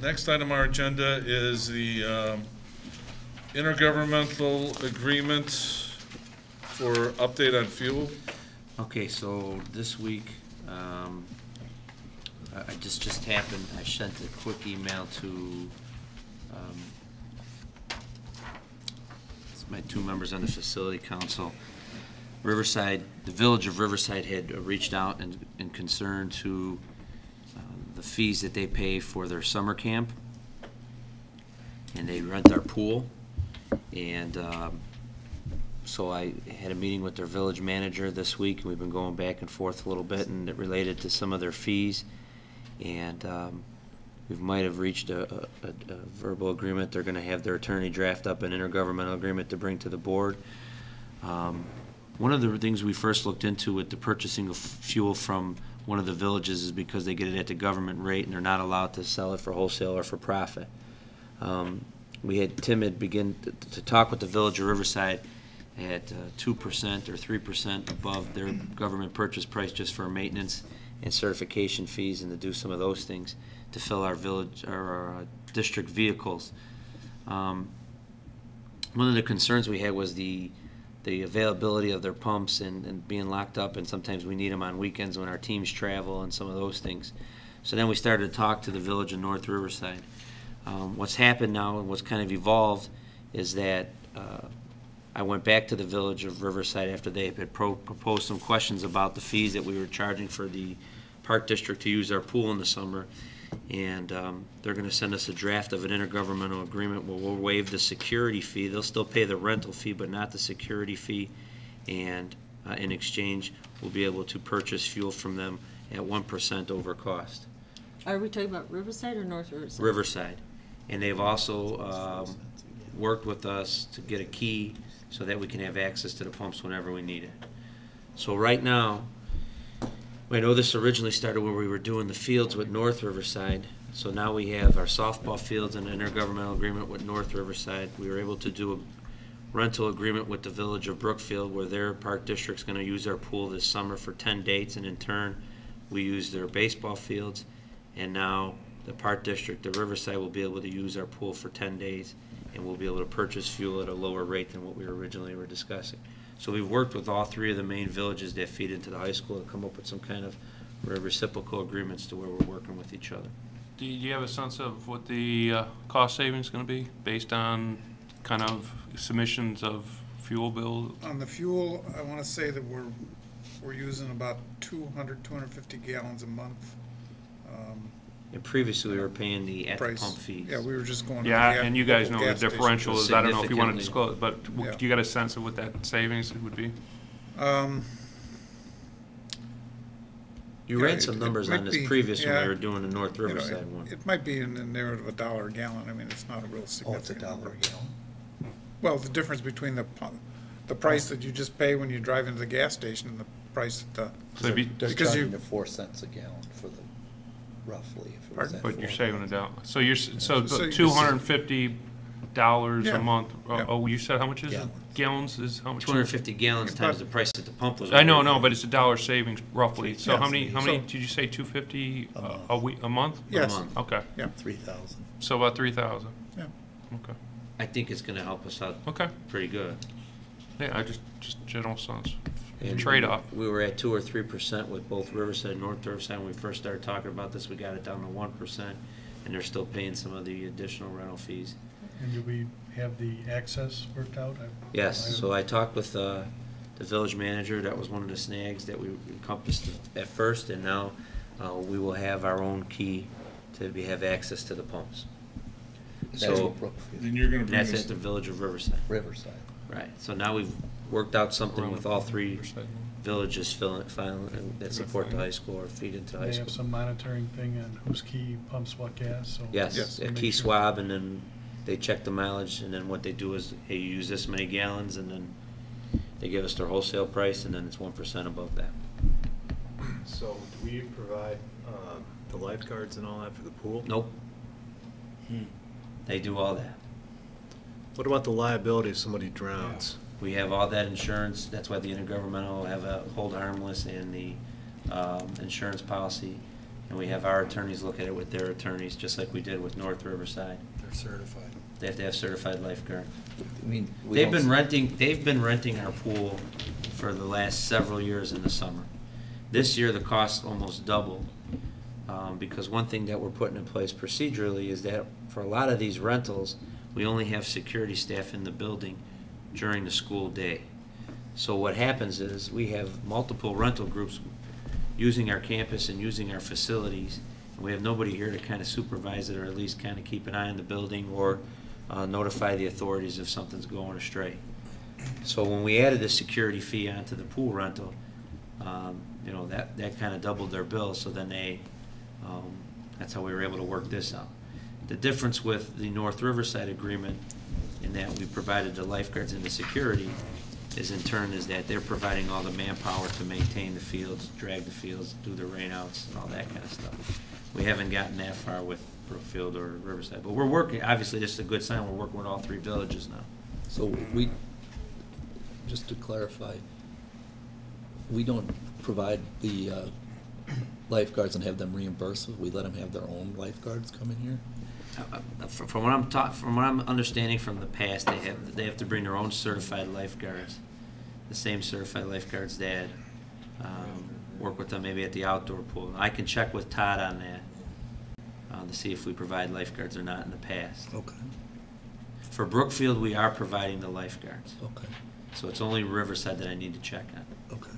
Next item on our agenda is the intergovernmental agreement for update on fuel. Okay, so this week, I just happened, I sent a quick email to my two members on the facility council. Riverside, the village of Riverside had reached out in concern to the fees that they pay for their summer camp, and they rent our pool. And so I had a meeting with their village manager this week, and we've been going back and forth a little bit, and it related to some of their fees. And we might have reached a verbal agreement. They're going to have their attorney draft up an intergovernmental agreement to bring to the board. One of the things we first looked into with the purchasing of fuel from one of the villages is because they get it at the government rate and they're not allowed to sell it for wholesale or for profit. Tim had begun to talk with the village of Riverside at 2% or 3% above their government purchase price just for maintenance and certification fees and to do some of those things to fill our village or our district vehicles. One of the concerns we had was the availability of their pumps and being locked up, and sometimes we need them on weekends when our teams travel and some of those things. So then we started to talk to the village of North Riverside. What's happened now and what's kind of evolved is that I went back to the village of Riverside after they had proposed some questions about the fees that we were charging for the park district to use our pool in the summer, and they're going to send us a draft of an intergovernmental agreement where we'll waive the security fee. They'll still pay the rental fee but not the security fee, and in exchange we'll be able to purchase fuel from them at 1% over cost. Are we talking about Riverside or North Riverside? Riverside. And they've also worked with us to get a key so that we can have access to the pumps whenever we need it. So right now, I know this originally started where we were doing the fields with North Riverside. So now we have our softball fields and an intergovernmental agreement with North Riverside. We were able to do a rental agreement with the village of Brookfield where their park district's going to use our pool this summer for 10 dates, and in turn we use their baseball fields. And now the park district, the Riverside, will be able to use our pool for 10 days, and we'll be able to purchase fuel at a lower rate than what we originally were discussing. So we've worked with all three of the main villages that feed into the high school to come up with some kind of reciprocal agreements to where we're working with each other. Do you have a sense of what the cost savings is going to be based on kind of submissions of fuel bill? On the fuel, I want to say that we're using about 250 gallons a month. And previously we were paying the price. At-the-pump fees. Yeah, we were just going. Yeah, to the and you guys know the differential is. I don't know if you want to disclose, but yeah. Do you got a sense of what that savings would be? You ran some numbers on this previous when we were doing the North You know, Riverside one. It might be in the neighborhood of $1 a gallon. I mean, it's not a real significant $1 number. a gallon? Well, the difference between the price that you just pay when you drive into the gas station and the price at the. So it'd be, They're because charging you 4 cents a gallon for the, roughly. If it was Pardon? but you're 4 saving it down. So you're So $250 Yeah. a month. Yeah. Oh, you said how much is it? Gallons. Gallons is how much? 250 gallons times the price at the pump was. I know, but it's $1 savings roughly. So Yeah. how many So- did you say? 250 a week, a month? Yes. A month. Okay. Yeah. 3,000. So about 3,000. Yeah. Okay. I think it's going to help us out Okay. pretty good. Yeah, I just general sense. And Trade-off. We were at 2 or 3% with both Riverside and North Riverside. When we first started talking about this, we got it down to 1%, and they're still paying some of the additional rental fees. And do we have the access worked out? Yes, so I talked with the village manager. That was one of the snags that we encompassed at first, and now we will have our own key to have access to the pumps. That's So what Brookfield, Then you're going to bring that's us. at the village of Riverside. Riverside. Right, so now we've worked out something with all three Riverside. villages that support the high school or feed into the high They school. have some monitoring thing on whose key pumps what gas, so. Yes, Yes. a Make key sure. swab, and then they check the mileage, and then what they do is, hey, you use this many gallons, and then they give us their wholesale price, and then it's 1% above that. So do we provide the lifeguards and all that for the pool? Nope. They do all that. What about the liability if somebody drowns? We have all that insurance. That's why the intergovernmental will have a hold harmless and the insurance policy. and we have our attorneys look at it with their attorneys, just like we did with North Riverside. They're certified. They have to have certified lifeguard. I mean, we They've don't- been renting our pool for the last several years in the summer. This year, the cost almost doubled, because one thing that we're putting in place procedurally is that for a lot of these rentals, we only have security staff in the building during the school day. So what happens is, we have multiple rental groups using our campus and using our facilities, and we have nobody here to kind of supervise it, or at least kind of keep an eye on the building, or notify the authorities if something's going astray. So when we added the security fee onto the pool rental, you know, that kind of doubled their bill, so then that's how we were able to work this out. The difference with the North Riverside agreement, in that we provided the lifeguards and the security, is in turn is that they're providing all the manpower to maintain the fields, drag the fields, do the rainouts, and all that kind of stuff. We haven't gotten that far with Brookfield or Riverside, but we're working, obviously this is a good sign, we're working with all three villages now. So we, just to clarify, we don't provide the lifeguards and have them reimbursed. We let them have their own lifeguards come in here? From what I'm understanding from the past, they have to bring their own certified lifeguards, the same certified lifeguards that work with them maybe at the outdoor pool. I can check with Todd on that to see if we provide lifeguards or not in the past. Okay, For Brookfield, we are providing the lifeguards, okay, so it's only Riverside that I need to check on. okay.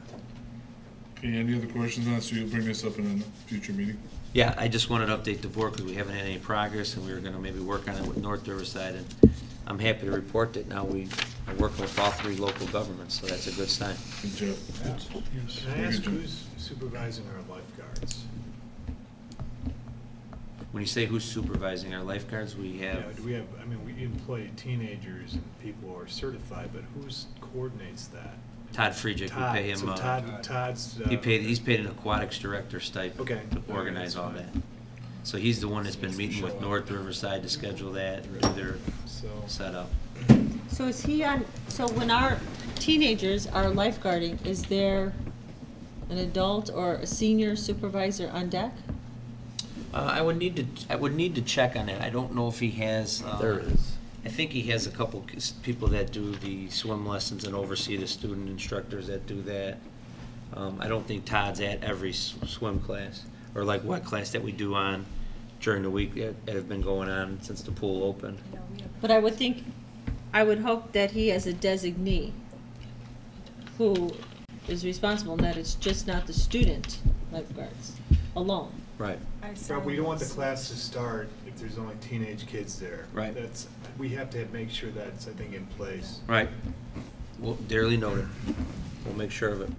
Okay, any other questions on it? So you'll bring this up in a future meeting? Yeah, I just wanted to update the board because we haven't had any progress, and we were going to maybe work on it with North Riverside, and I'm happy to report that now we are working with all three local governments, so that's a good sign. Good job. Yes. Can I ask who's supervising our lifeguards? When you say who's supervising our lifeguards, we Yeah, have, do we have, I mean, we employ teenagers and people who are certified, but who's coordinates that? Todd Friedrich, we pay him, So Todd's. he's paid an aquatics director stipend Okay. to organize all that. So he's the one that's been meeting with North Riverside to schedule that and do their So, setup. So is he on, so when our teenagers are lifeguarding, is there an adult or a senior supervisor on deck? I would need to check on that. I don't know if he has. There is. I think he has a couple people that do the swim lessons and oversee the student instructors that do that. I don't think Todd's at every swim class, or like what class that we do on during the week that have been going on since the pool opened. But I would hope that he has a designee who is responsible, and that it's just not the student lifeguards alone. Right. but we don't want the class to start if there's only teenage kids there. Right. We have to make sure that's, I think, in place. Right. Well, dearly noted. We'll make sure of it.